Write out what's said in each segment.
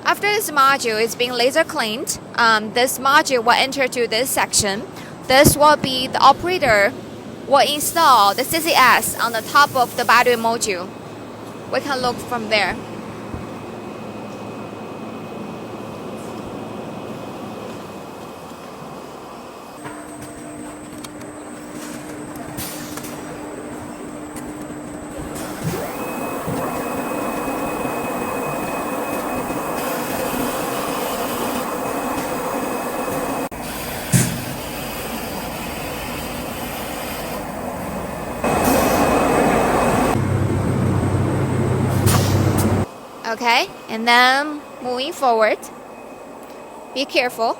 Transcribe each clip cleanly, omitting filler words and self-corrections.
After this module is being laser cleaned, this module will enter to this section. This will be the operator will install the CCS on the top of the battery module. We can look from there. Okay, and then moving forward, be careful.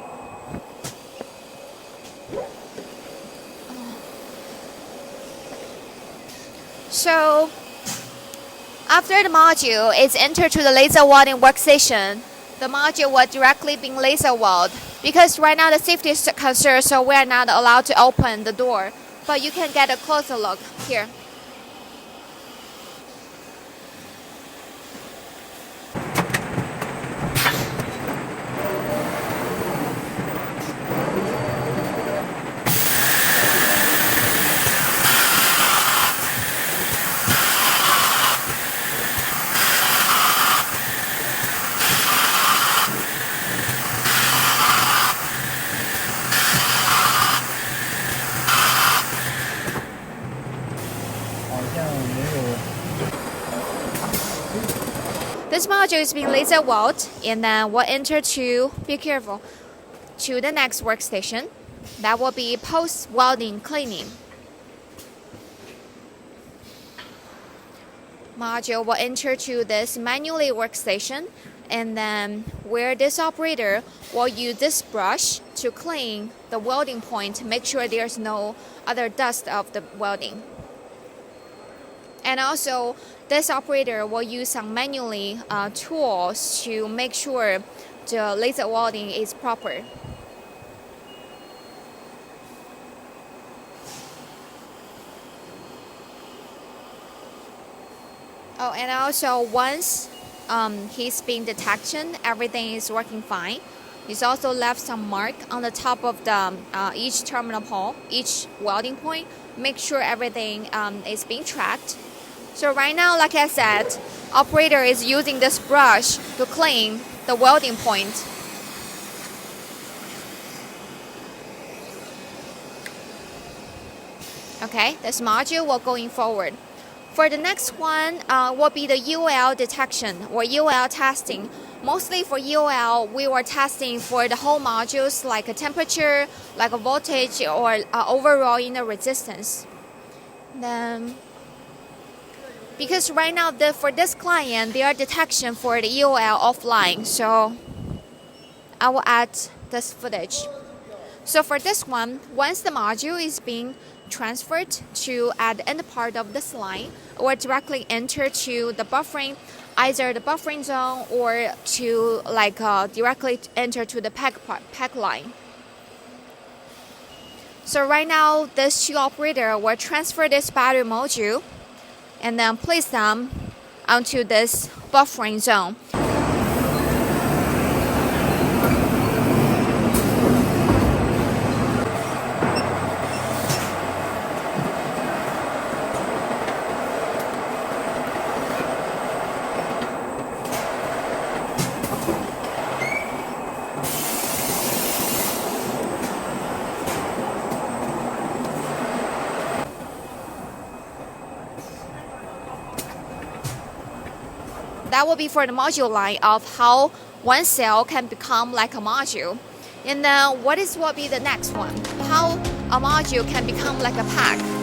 So, after the module is entered to the laser welding workstation, the module will directly be laser welded. Because right now the safety is concerned, so we are not allowed to open the door. But you can get a closer look here. This module is being laser welded, and then we'll enter to, be careful, to the next workstation. That will be post-welding cleaning. Module will enter to this manually workstation, and then where this operator will use this brush to clean the welding point to make sure there's no other dust of the welding. And also, this operator will use some manually tools to make sure the laser welding is proper. Oh, and also once he's being detected, everything is working fine. He's also left some mark on the top of the each terminal pole, each welding point. Make sure everything is being tracked. So right now, like I said, operator is using this brush to clean the welding point. Okay, this module will going forward. For the next one will be the UL detection or UL testing. Mostly for UL, we were testing for the whole modules like a temperature, like a voltage, or overall inner resistance. Then, because right now for this client, there are detection for the UL offline, so I will add this footage. So for this one, once the module is being transferred to at the end part of this line, or directly enter to the buffering, either the buffering zone or to directly enter to the pack line. So right now, this two operator will transfer this battery module and then place them onto this buffering zone. That will be for the module line of how one cell can become like a module. And then what will be the next one? How a module can become like a pack.